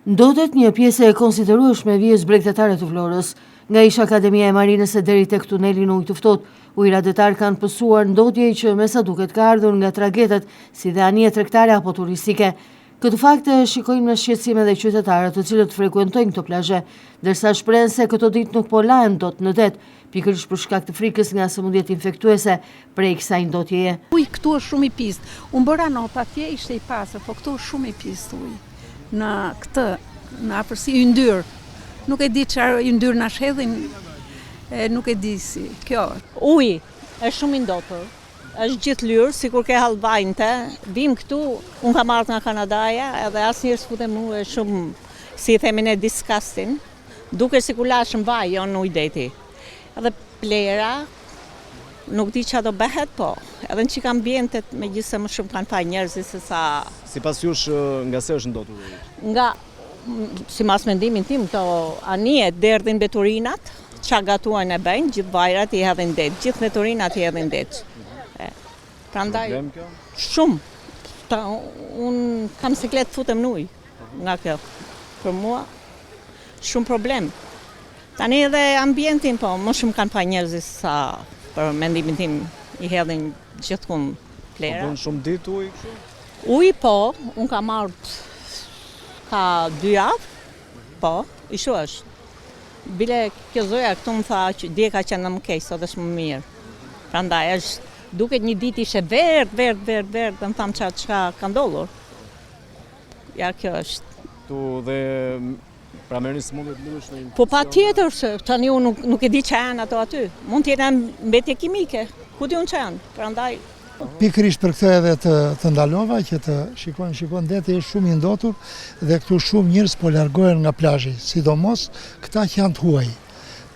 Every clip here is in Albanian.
Ndodhet një pjesë e konsiderueshme e vijës bregdetare të Vlorës. Nga ish Akademia e Marinës e deri tek tuneli në ujë të ftohtë, ujëradetar kanë pësuar ndodhje që me sa duket ka ardhur nga tragedët si dhe anije tregtare apo turistike. Këtë fakt e shikojnë me shqetësim edhe qytetarët të cilët frekuentojnë këto plazhe, ndërsa shprehen se këto ditë nuk po lahen dot në det, pikërisht për shkak të frikës nga sëmundjet infektuese prej kësaj ndotjeje. Uji këtu është shumë i pistë. Unë bëra not atje ishte i pastër, po këtu është shumë i pistë uji. Në këtë, në afërsi yndyr. Nuk e di çfarë yndyr na shedhin, nuk e di si. Kjo. Uji është shumë i ndotur. Është gjithë lyrë, sikur ke hallvajnte. Vim këtu, unë kam ardhur nga Kanadaja, edhe asnjëherë s'futem në ujë shumë, si themi ne, disgusting. Duket sikur lash në vaj, jo në ujë deti. Edhe plera, nuk di çfarë do bëhet, po. Edhe në çika ambientet, megjithëse më shumë kanë faj njerëzit se sa. Sipas jush, nga se është ndotur uji? Nga, sipas mendimin tim, këto anijet derdhin veturinat, çka gatuajnë e bëjnë, gjithë vajrat i hedhin det, gjithë veturinat i hedhin det. Prandaj shumë. Unë kam siklet futem në ujë nga kjo. Për mua shumë problem. Tani edhe ambientin, po, më shumë kanë pa njerëzit sa për mendimin tim i hedhin gjithkund plera. Po bën shumë ditë ujë kështu? Ujë po, unë kam ardhur ka 2 javë, po, i shu është. Bile kjo zoja këtu më tha që dje ka qenë më keq, sot është më mirë. Prandaj është duket një ditë ishe verdh, dhe më thamë çka ka ndodhur. Ja, kjo është. Tu dhe pra merrni sëmundje të lidhur me Po patjetër se tani unë nuk e di çfarë janë ato aty. Mund të jenë mbetje kimike. Ku di unë çfarë janë. Prandaj pikërisht për këtë edhe të ndalova që të shikon deti është shumë i ndotur dhe këtu shumë njerëz po largohen nga plazhi, sidomos këta që janë të huaj.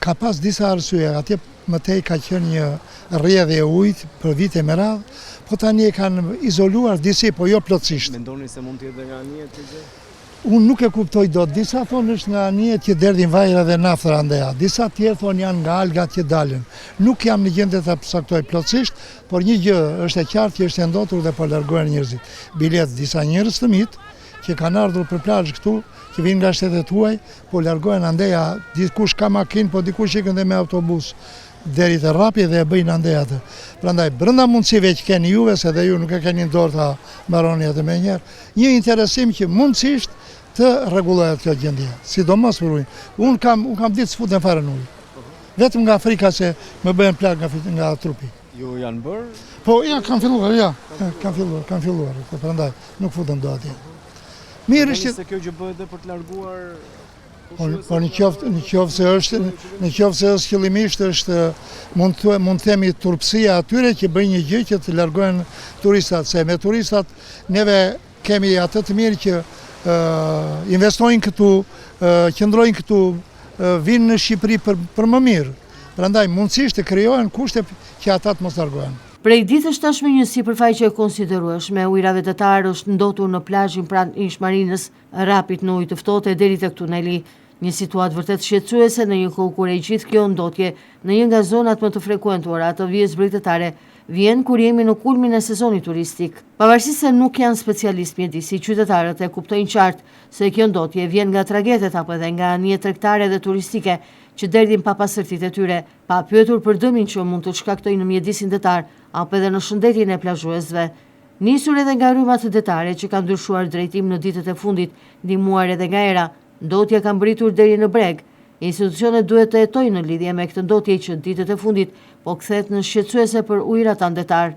Ka pas disa arsye, atje më tej ka qenë një rrjedhje e ujit për vite me radhë, po tani e kanë izoluar disi, po jo plotësisht. Mendoni se mund të jetë nga anijet të gjë? Unë nuk e kuptoj dot, disa thonë është nga anijet që derdhin vajra dhe naftra ndeja, disa tjerë thonë janë nga algat që dalën. Nuk jam në gjendje ta përcaktoj plotësisht, por një gjë është e qartë që është e ndotur dhe po largohen njerëzit. Bilet disa njerëz të mit që kanë ardhur për plazh këtu, që vinë nga shtetet huaj, po largohen andeja, dikush ka makinë, po dikush ikën dhe me autobus deri te Rapi dhe e bëjnë ande atë. Prandaj brenda mundësive që keni juve, se dhe ju nuk e keni në dorë ta mbaroni atë me njerë, një interesim që mundësisht të rregullohet kjo gjendje, sidomos për ujin. Unë kam ditë s'futem fare në ujë. Vetëm nga Afrika se më bëhen plagë nga trupi. Ju janë bërë? Po ja, kam filluar, kam filluar, prandaj nuk futem do atje. Mirë është se kjo gjë bëhet edhe për të larguar. Po në qoftë se është qëllimisht është mund të themi turpësia atyre që bëjnë një gjë që të largohen turistat, se me turistat neve kemi atë të mirë që investojnë këtu, qëndrojnë këtu, vinë në Shqipëri për më mirë. Prandaj mundësisht të krijohen kushte që ata të mos largohen. Prej ditësh tashmë një sipërfaqe e konsiderueshme ujëradetar është ndotur në plazhin pranë ish Marinës, Rapit në ujë të ftohtë deri tek tuneli. Një situatë vërtet shqetësuese në një kohë kur e gjithë kjo ndotje në një nga zonat më të frekuentuara të vijës bregdetare vjen kur jemi në kulmin e sezonit turistik. Pavarësisht se nuk janë specialist mjedisi, qytetarët e kuptojnë qartë se kjo ndotje vjen nga tragedjet apo edhe nga anije tregtare dhe turistike që derdhin pa pasërtitë e tyre, pa pyetur për dëmin që mund të shkaktojnë në mjedisin detar apo edhe në shëndetin e plazhuesve. Nisur edhe nga rrymat detare që kanë ndryshuar drejtim në ditët e fundit, ndihmuar edhe nga era, ndotja ka mbritur deri në breg. Institucionet duhet të jetojnë në lidhje me këtë ndotje që ditët e fundit po kthehet në shqetësuese për ujërat andetar.